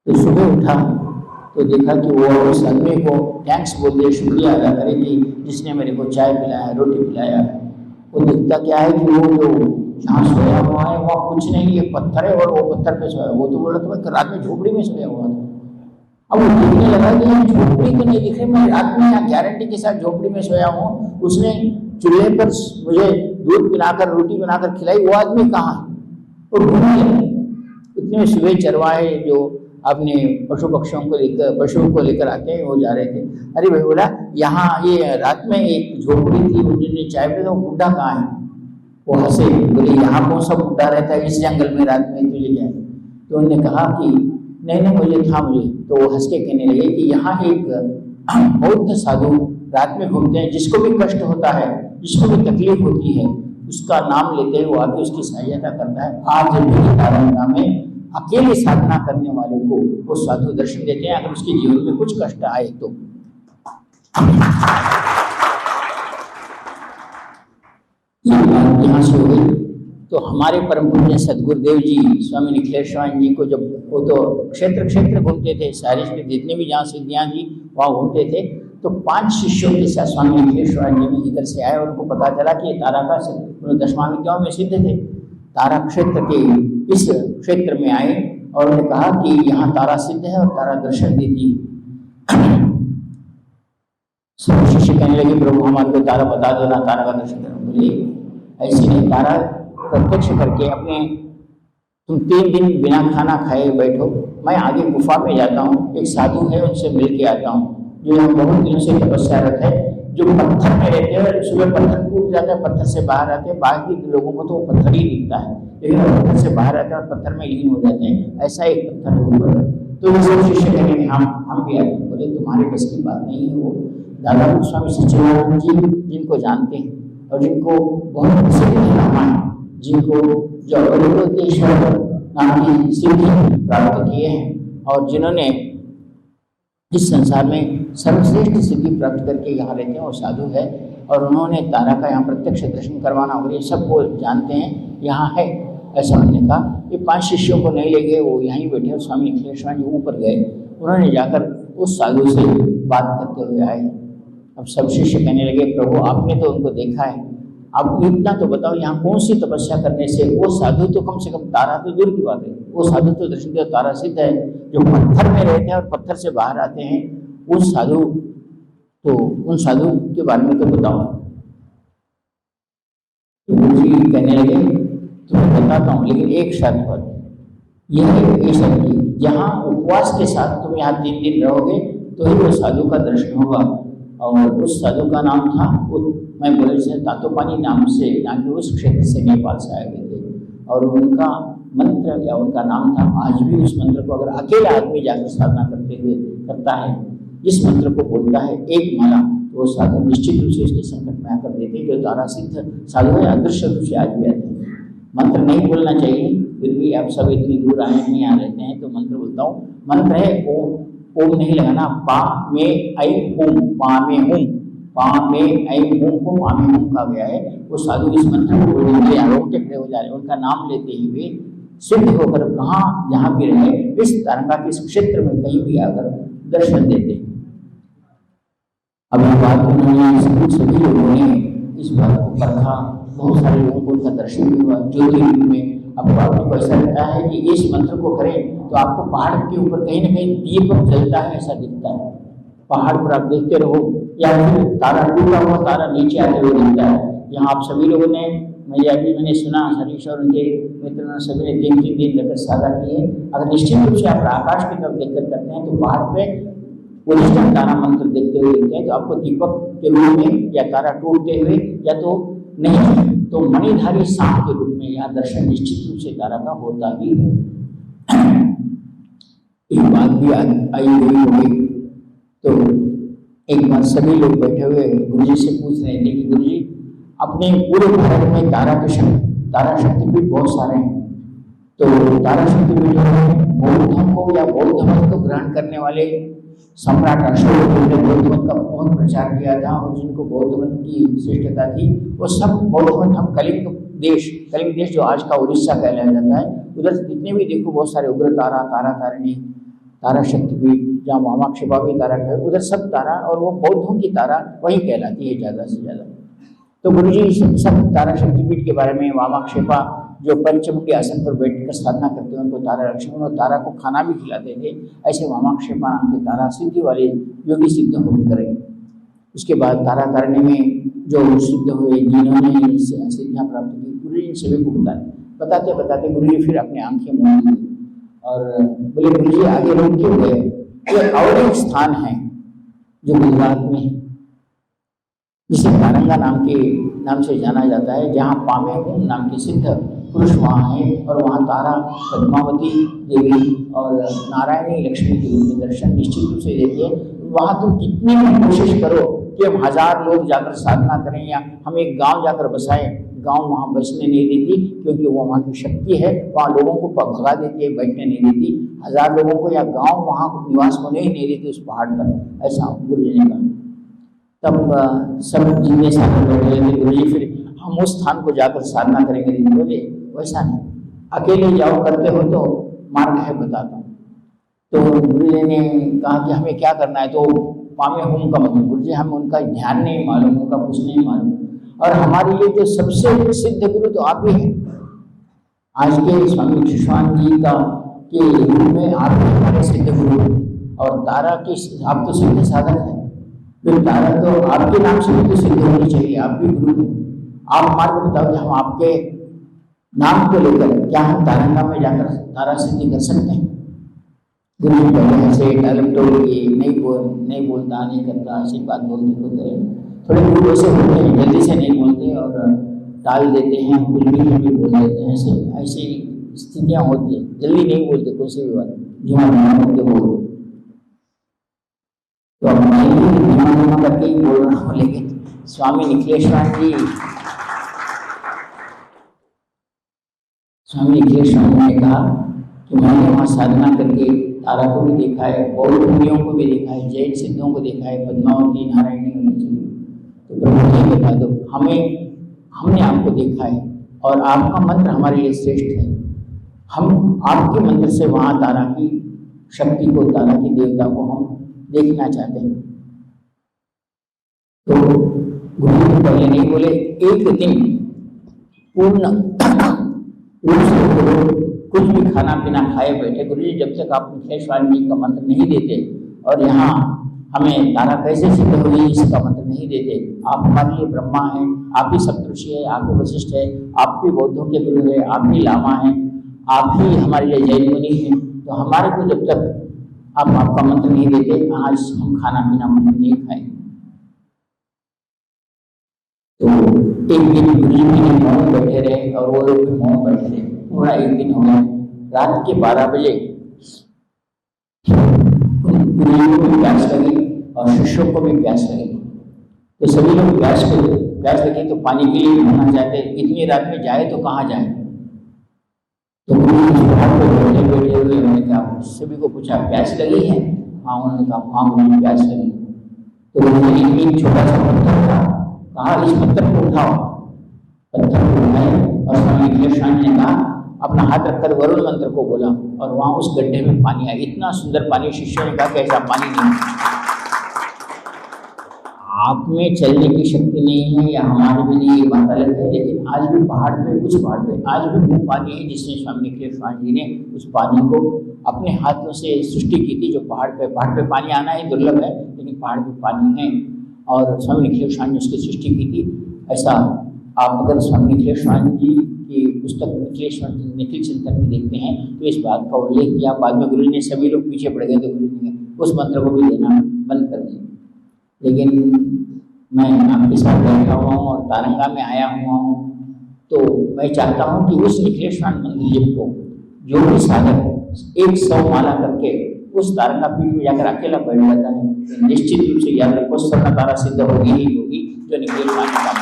तो सुबह उठा तो देखा कि वो उस आदमी को थैंक्स बोल दिया, शुक्रिया अदा करे कि जिसने मेरे को चाय पिलाया, रोटी पिलाया। वो दिखता क्या है कि वो जो जहाँ सोया हुआ है वहाँ कुछ नहीं, ये पत्थर है और वो पत्थर पे सोया। वो तो बोला था मैं रात में झोपड़ी में सोया हुआ था। अब वो देखने लगा कि ये झोपड़ी तो नहीं दिख रही, मैं रात में यहाँ गारंटी के साथ झोपड़ी में सोया हूँ। उसने चूल्हे पर मुझे दूध पिलाकर रोटी बनाकर खिलाई, वो आदमी कहाँ है? वो ढूंढ लिया। इतने सुबह चरवाहे जो अपने पशुओं को लेकर आते हैं वो जा रहे थे। अरे भाई बोला यहाँ ये रात में एक झोपड़ी थी, उन्होंने चाय पे, तो बुढ़ा कहाँ है? वो हंसे, बोले यहाँ कौन सा बुढ़ा रहता है इस जंगल में रात में, तुझे क्या है? तो उन्होंने कहा कि नहीं मुझे था मुझे। तो वो हंस के कहने लगे कि यहाँ एक बौद्ध साधु रात में घूमते हैं, जिसको भी कष्ट होता है, जिसको भी तकलीफ होती है, उसका नाम लेते हैं, वो आके उसकी सहायता करता है। आज भी तारंगा में अकेले साधना करने वाले को वो साधु दर्शन देते हैं, अगर उसके जीवन में कुछ कष्ट आए तो। ये बात यहाँ से हो गई। तो हमारे परम पूज्य सदगुरुदेव जी स्वामी निखिलेश्वर जी को जब वो तो क्षेत्र घूमते थे, सारे में जितने भी जहाँ सिद्धियाँ थी वहाँ घूमते थे, तो 5 शिष्यों के साथ स्वामी निखिलेश्वर जी भी इधर से आए और उनको पता चला कि ये तारा का 10वां विद्याओं में सिद्ध थे। तारा क्षेत्र के इस क्षेत्र में आए और उन्होंने कहा कि यहाँ तारा सिद्ध है और तारा दर्शन देती है। सब शिष्य कहने लगे प्रभु हमारे को तारा बता देना, तारा का दर्शन करना। बोले ऐसे नहीं, तारा प्रत्यक्ष करके अपने तुम 3 दिन बिना खाना खाए बैठो, मैं आगे गुफा में जाता हूँ, एक साधु है उनसे मिल के आता हूँ जो यहाँ बहुत दिनों से तपस्यारत है, जो पत्थर में रहते हैं। सुबह पत्थर टूट जाता है, पत्थर से बाहर आते हैं, बाकी लोगों को तो वो पत्थर ही दिखता है, लेकिन पत्थर से बाहर आते हैं और पत्थर में लीन हो जाते हैं। ऐसा एक पत्थर है ऊपर। तो वो सब शिष्य कहेंगे हम भी आए। बोले तुम्हारे बस की बात नहीं है। वो दादा स्वामी सच्चिदानंद जी जिनको जानते हैं और जिनको बहुत प्रसिद्ध है, जिनको जो अवधूतेश्वर नाम की सिद्धि प्राप्त किए हैं और जिन्होंने इस संसार में सर्वश्रेष्ठ सिद्धि प्राप्त करके यहाँ रहते हैं, वो साधु है और उन्होंने तारा का यहाँ प्रत्यक्ष दर्शन करवाना और ये सब वो जानते हैं यहाँ है, ऐसा उन्होंने कहा। ये 5 शिष्यों को नहीं ले गए, वो यहीं बैठे और स्वामी निखिलेश्वर जी ऊपर गए। उन्होंने जाकर उस साधु से बात करते हुए आए। अब सब शिष्य कहने लगे प्रभु आपने तो उनको देखा है, आप इतना तो बताओ यहाँ कौन सी तपस्या करने से वो साधु तो कम से कम, तारा तो दूर की बात है, वो साधु तो दर्शन दे, तारा सिद्ध है। जो पत्थर में रहते हैं और पत्थर से बाहर आते हैं उस साधु, तो उन साधु के बारे में तो बताओ। तो गुरु जी कहने लगे तुम्हें बताता हूँ, लेकिन एक शर्त पर, यह है शर्त की जहाँ उपवास के साथ तुम यहाँ 3 दिन रहोगे तो ही वो साधु का दर्शन होगा। और उस साधु का नाम था, मैं बोले से तातोपानी नाम से, यहाँ के उस क्षेत्र से नेपाल से आए हुए थे और उनका मंत्र या उनका नाम था, आज भी उस मंत्र को अगर अकेला आदमी जाकर साधना करते हुए करता है, इस मंत्र को बोलता है एक माला, तो वो साधु निश्चित रूप से उसके संकट में आकर देते हैं। जो तारा सिद्ध साधु है अदृश्य रूप से आज भी आते हैं। मंत्र नहीं बोलना चाहिए, फिर भी आप सब इतनी दूर आए नहीं आ रहते हैं तो मंत्र बोलता हूँ। मंत्र है ओम नहीं लगाना, पा में आई ओम, पा में ओम, पा में आई ओम को पा में ओम कहा गया है। वो साधु इस मंत्र को बोलने के रोंगटे खड़े हो जा रहे हैं, उनका नाम लेते हुए सिद्ध होकर कहाँ जहाँ भी रहे इस तारंगा के इस क्षेत्र में कहीं भी आकर दर्शन देते हैं। अब ये बात उन्होंने सभी लोगों ने इस बात को परखा, बहुत सारे लोगों को उनका दर्शन भी हुआ ज्योतिर्लिंग में। अब आपको ऐसा लगता है कि इस मंत्र को करें तो आपको पहाड़ के ऊपर कहीं ना कहीं दीप जलता है ऐसा दिखता है, पहाड़ पर आप देखते रहो, या फिर तारा टूटा हुआ तारा नीचे आते हुए दिखता है। यहाँ आप सभी लोगों ने, मैंने सुना हरीश और उनके मित्र सभी ने 3-3 दिन लेकर साझा किए। अगर निश्चित रूप से आप आकाश की तरफ देखकर करते हैं तो पहाड़ पे उदिष्टम तारा मंत्र देखते हुए दिखते हैं, तो आपको दीपक के रूप में या तारा टूटते हुए या तो नहीं तो मणिधारी सांप के रूप में यहाँ दर्शन निश्चित रूप से तारा का होता ही है। एक बात भी आई हुई होगी। तो एक बार सभी लोग बैठे हुए गुरुजी से पूछ रहे थे कि गुरुजी अपने पूरे भारत में तारा शक्तिपीठ बहुत सारे हैं, तो तारा शक्तिपीठ जो है बौद्धों को या बौद्ध मत को ग्रहण करने वाले सम्राट अशोक ने बौद्ध मत का बहुत प्रचार किया था और जिनको बौद्ध मत की श्रेष्ठता थी वो सब बौद्ध मत, हम कलिंग देश जो आज का उड़ीसा कहलाया जाता है, उधर जितने भी देखो बहुत सारे उग्र तारा, तारा तारिणी तारा शक्तिपीठ, जहाँ वामाक्षेपा भी तारा है, उधर सब तारा, और वो बौद्धों की तारा वही कहलाती है ज़्यादा से ज़्यादा। तो गुरु जी सब तारा शक्तिपीठ के बारे में, वामाक्षेपा जो पंचमुखी आसन पर बैठकर साधना करते हैं उनको तारा लक्ष्मण, और तारा को खाना भी खिलाते थे, ऐसे वामाक्षेपा नाम के तारा सिद्धि वाले योगी सिद्ध होकर करेंगे। उसके बाद तारा तारणी में जो सिद्ध हुए, जिन्होंने सिद्धियाँ प्राप्त की, गुरु जी सभी को बताते बताते गुरु जी फिर अपने आंखें मूंद ली और बोले, गुरु जी आगे रुक क्यों गए? ये और एक स्थान है जो गुजरात में है, जिसे तारंगा नाम से जाना जाता है, जहाँ पामेहुम नाम के सिद्ध पुरुष वहाँ है, और वहाँ तारा, पद्मावती देवी और नारायणी लक्ष्मी के रूप में दर्शन निश्चित रूप से देती है। वहाँ तुम कितनी भी कोशिश करो कि हम 1000 लोग जाकर साधना करें या हम एक गांव जाकर बसाएं, गांव वहाँ बसने नहीं देती, क्योंकि वो वहाँ की शक्ति है, वहाँ लोगों को भगा देती है, बैठने नहीं देती। 1000 लोगों को या गांव वहाँ निवास होने ही नहीं देती उस पहाड़ पर, ऐसा गुरु जी ने कहा। तब सब जितने साधन बैठे थे, गुरु जी फिर हम उस स्थान को जाकर साधना करेंगे। बोले वैसा नहीं, अकेले जाओ, करते हो तो मार्ग है बताता हूँ। तो गुरु जी ने कहा कि हमें क्या करना है, तो पामेहुम का मतलब, गुरु जी हमें उनका ध्यान नहीं मालूम, उनका कुछ नहीं मालूम, और हमारे लिए तो सबसे सिद्ध गुरु तो आप ही हैं। आज के स्वामी कृष्णानंद जी का के रूप में आप ही हमारे सिद्ध गुरु, और तारा की आप तो सिद्ध साधक हैं, फिर तारा तो आपके नाम से भी तो सिद्ध होनी चाहिए, आप भी गुरु हैं। आप हमारे बताओ कि हम आपके नाम को लेकर क्या हम तारंगा में जाकर तारा सिद्धि कर सकते हैं? गुरु जी पहले ऐसे टालमटोल की नहीं बोलता, नहीं करता, ऐसी बात बोलते होते हैं। थोड़े गुरु ऐसे होते हैं, जल्दी से नहीं बोलते और टाल देते हैं, कुछ भी बोल देते हैं, ऐसी स्थितियाँ होती है, जल्दी नहीं बोलते कोई सी भी बात, धीमा करके बोलते। तो अब मैं भी धीमा करके ही बोल रहा हूँ, लेकिन स्वामी निखिलेश्वरानंद ने कहा कि मैंने वहाँ साधना करके तारा को भी देखा है, बौद्ध मुनियों को भी देखा है, जैन सिद्धों को देखा है, पद्मावती, नारायणी, तो प्रभु जी बता दो, हमने आपको देखा है और आपका मंत्र हमारे लिए श्रेष्ठ है। हम आपके मंत्र से वहाँ तारा की शक्ति को, तारा की देवता को हम देखना चाहते हैं। तो गुरु जी पहले नहीं बोले, एक दिन पूर्ण रूप से कुछ भी खाना पीना खाए बैठे। गुरु जी जब तक आप निखिलेश्वरानंद जी का मंत्र नहीं देते और यहाँ हमें तारा कैसे सिद्ध होगी इसका मंत्र नहीं देते, आप हमारे लिए ब्रह्मा हैं, आप ही सप्तऋषि है, आप ही वशिष्ठ है, आप भी बौद्धों के गुरु है, आप ही लामा हैं, आप ही हमारे लिए जैन मुनि हैं, तो हमारे को जब तक आप आपका मंत्र नहीं देते, आज हम खाना पीना मंत्र नहीं खाएंगे। तो एक दिन गुरु जी भी मौन बैठे रहे और वो लोग भी मौन बैठे रहे, पूरा एक दिन हो गया। रात के 12 बजे गुरु जी को भी प्यास लगी और शिष्यों को भी प्यास लगी, तो सभी लोग प्यास लगी तो पानी के लिए घूमना चाहते, इतनी रात में जाए तो कहाँ जाए। तो गुरु जी बैठे हुए उन्होंने कहा, सभी को पूछा प्यास लगी है? हाँ, उन्होंने कहा हाँ मुझे प्यास लगी। तो उन्होंने एक छोटा सा पत्थर था, कहा इस पत्थर को उठाओ। पत्थर को उठाए और स्वामी निखिलेश्वरानंद जी ने कहा, अपना हाथ रखकर वरुण मंत्र को बोला और वहाँ उस गड्ढे में पानी आया। इतना सुंदर पानी, शिष्यों ने कहा कि ऐसा पानी नहीं। आप में चलने की शक्ति नहीं है या हमारे में नहीं, ये बात अलग है, लेकिन आज भी पहाड़ पे, कुछ पहाड़ पे आज भी वो पानी है जिसने स्वामी निखिलेश्वरानंद जी ने उस पानी को अपने हाथों से सृष्टि की थी। जो पहाड़ पे पानी आना ही दुर्लभ है, लेकिन पहाड़ पे पानी है और स्वामी निखिलेश्वरानंद ने उसकी सृष्टि की थी। ऐसा आप अगर स्वामी निखिलेश्वरानंद जी की पुस्तक निखिल चिंतन में देखते हैं तो इस बात का उल्लेख किया। बाद में गुरु जी ने, सभी लोग पीछे पड़ गए तो गुरु जी ने उस मंत्र को भी देना बंद कर दिया। लेकिन मैं आपके साथ बैठा हुआ हूँ और तारंगा में आया हुआ हूँ, तो मैं चाहता हूँ कि उस निखिलेश्वरानंद मंदिर को जो भी साधक 100 माला करके उस तारंगा पीठ में जाकर अकेला बैठ जाता है, निश्चित रूप से याद रखो, स्वर्ण तारा सिद्ध होगी ही होगी जो निखिलेश्वरानंद का